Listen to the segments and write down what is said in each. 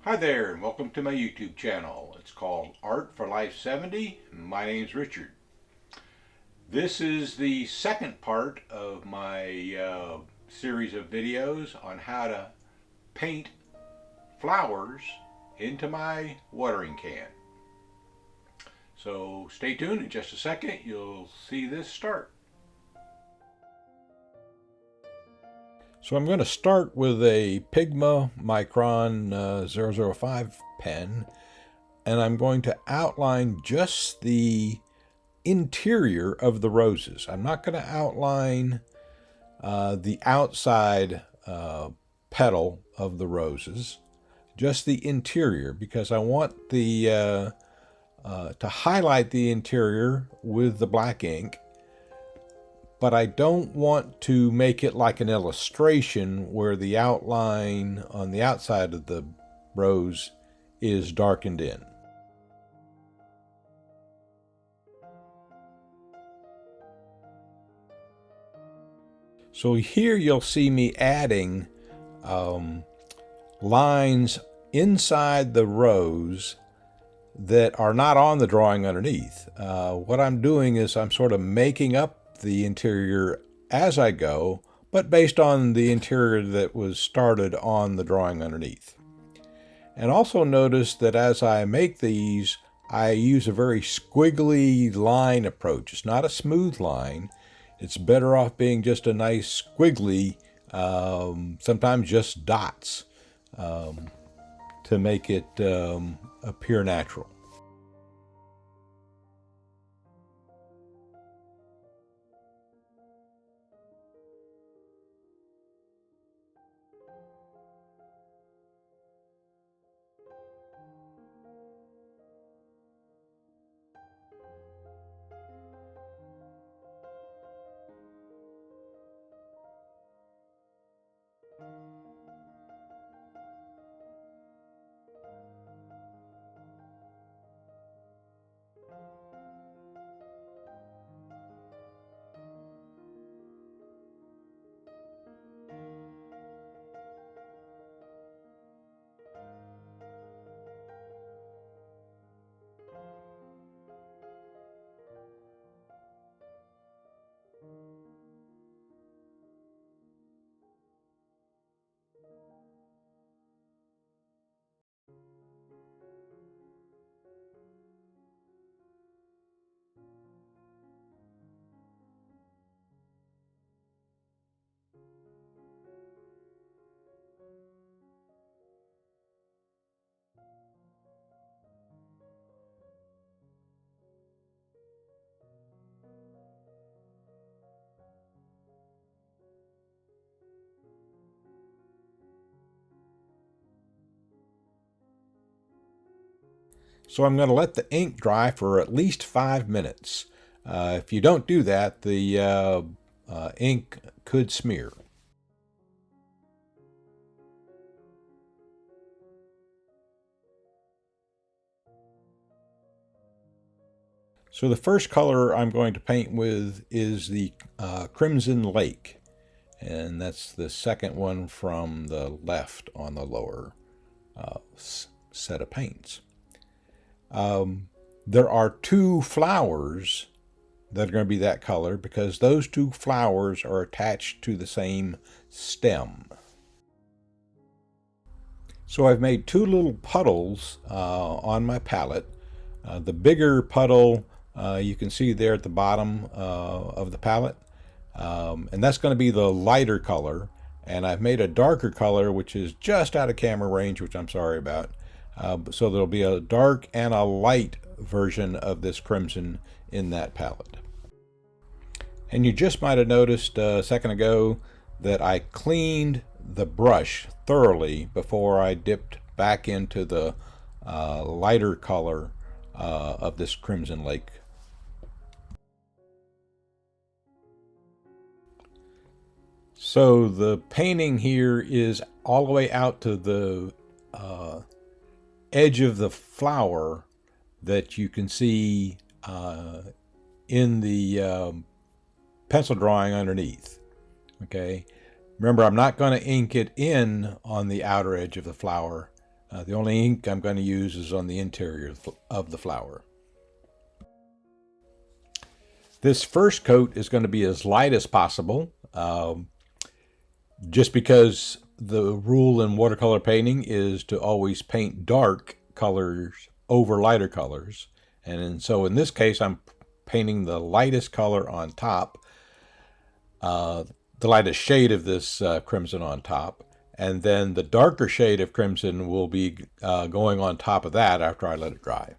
Hi there, and welcome to my YouTube channel. It's called Art for Life 70. My name's Richard. This is the second part of my series of videos on how to paint flowers into my watering can. So stay tuned. In just a second, you'll see this start. So I'm going to start with a Pigma Micron 005 pen, and I'm going to outline just the interior of the roses. I'm not going to outline the outside petal of the roses, just the interior, because I want the to highlight the interior with the black ink, but I don't want to make it like an illustration where the outline on the outside of the rose is darkened in. So here you'll see me adding lines inside the rose that are not on the drawing underneath. What I'm doing is I'm sort of making up the interior as I go, but based on the interior that was started on the drawing underneath. And also notice that as I make these, I use a very squiggly line approach. It's not a smooth line. It's better off being just a nice squiggly, sometimes just dots, to make it appear natural. So I'm going to let the ink dry for at least 5 minutes. If you don't do that, the ink could smear. So the first color I'm going to paint with is the Crimson Lake, and that's the second one from the left on the lower set of paints. There are two flowers that are going to be that color because those two flowers are attached to the same stem. So I've made two little puddles on my palette. The bigger puddle you can see there at the bottom of the palette, and that's going to be the lighter color. And I've made a darker color, which is just out of camera range, which I'm sorry about. So there'll be a dark and a light version of this crimson in that palette. And you just might have noticed a second ago that I cleaned the brush thoroughly before I dipped back into the lighter color of this Crimson Lake. So the painting here is all the way out to the edge of the flower that you can see in the pencil drawing underneath. Okay, remember, I'm not going to ink it in on the outer edge of the flower. The only ink I'm going to use is on the interior of the flower. This first coat is going to be as light as possible, just because the rule in watercolor painting is to always paint dark colors over lighter colors. And so in this case, I'm painting the lightest color on top, the lightest shade of this crimson on top, and then the darker shade of crimson will be going on top of that after I let it dry.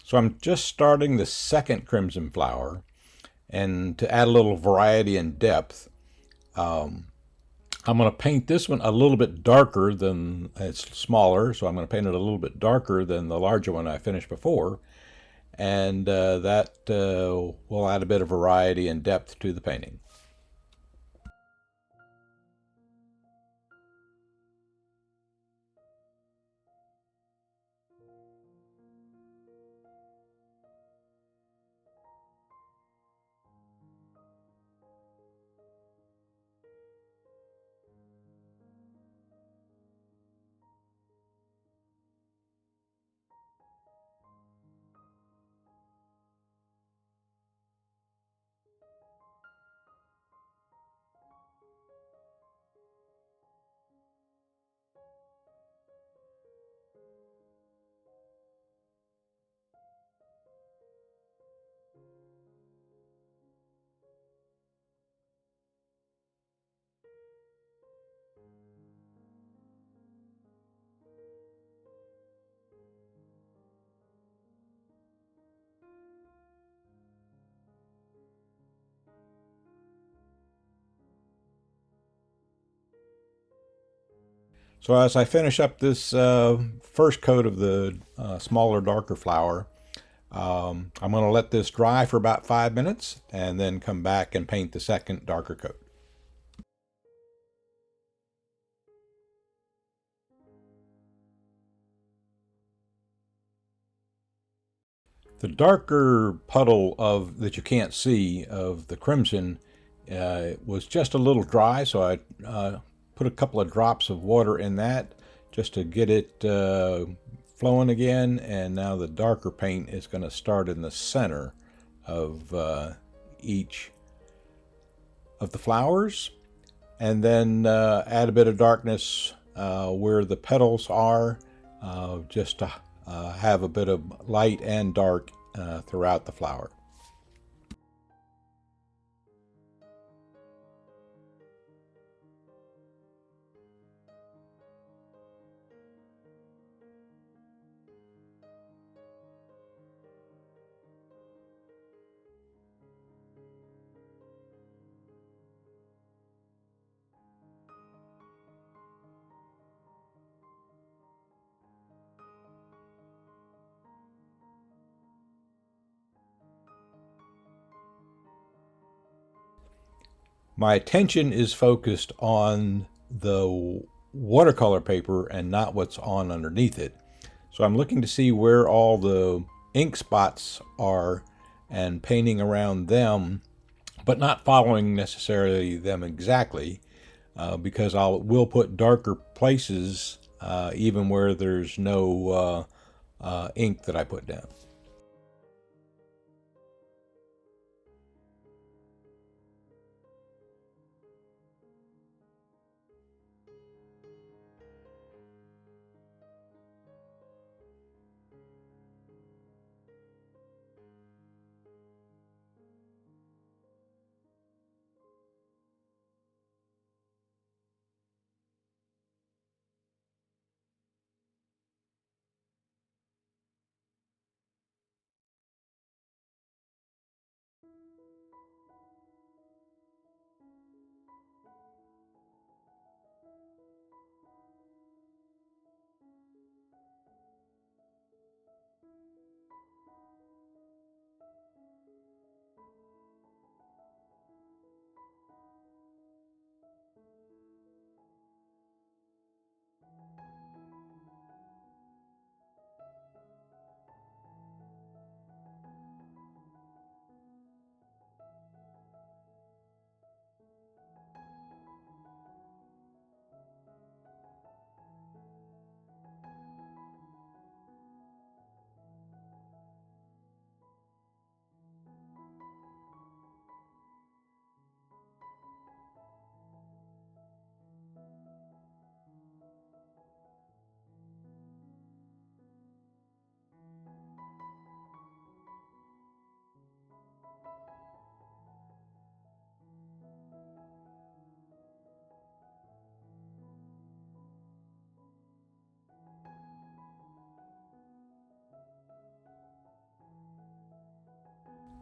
So I'm just starting the second crimson flower, and to add a little variety and depth, I'm going to paint this one a little bit darker than, it's smaller, so I'm going to paint it a little bit darker than the larger one I finished before, and that will add a bit of variety and depth to the painting. So as I finish up this first coat of the smaller, darker flower, I'm going to let this dry for about 5 minutes and then come back and paint the second darker coat. The darker puddle of that you can't see of the crimson was just a little dry, so I put a couple of drops of water in that just to get it flowing again. And now the darker paint is going to start in the center of each of the flowers, and then add a bit of darkness where the petals are, just to have a bit of light and dark throughout the flower. My attention is focused on the watercolor paper and not what's on underneath it. So I'm looking to see where all the ink spots are and painting around them, but not following necessarily them exactly, because will put darker places even where there's no ink that I put down.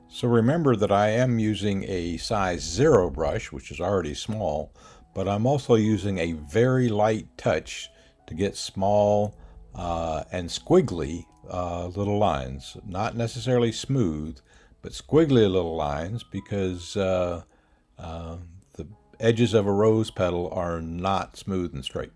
So remember that I am using a size 0 brush, which is already small, but I'm also using a very light touch to get small and squiggly little lines. Not necessarily smooth, but squiggly little lines, because the edges of a rose petal are not smooth and straight.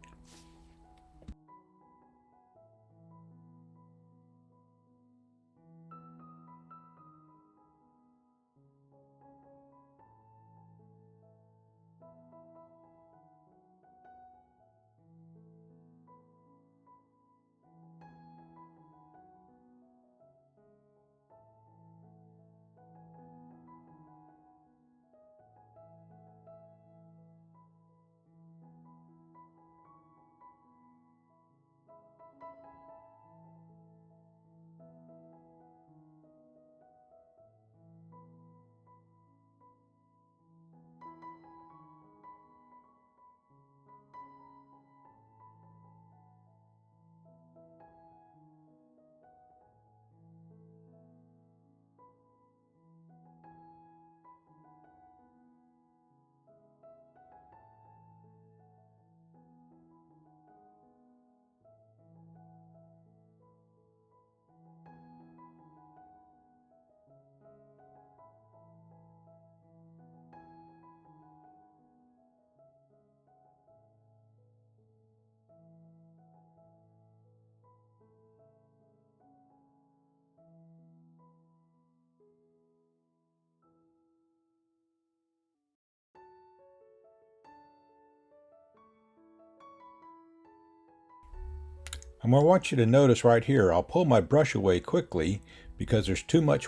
And I want you to notice right here, I'll pull my brush away quickly because there's too much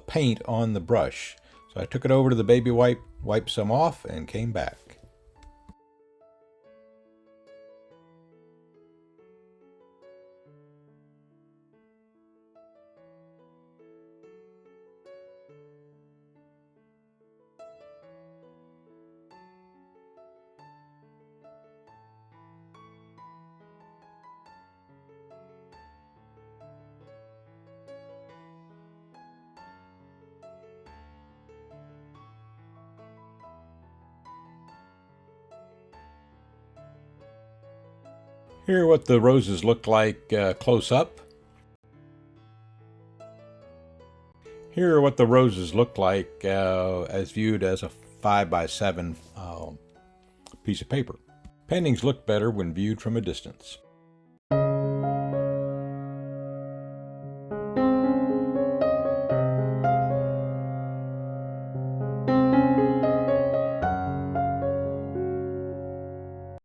paint on the brush. So I took it over to the baby wipe, wiped some off, and came back. Here are what the roses look like close up. Here are what the roses look like as viewed as a 5x7 piece of paper. Paintings look better when viewed from a distance.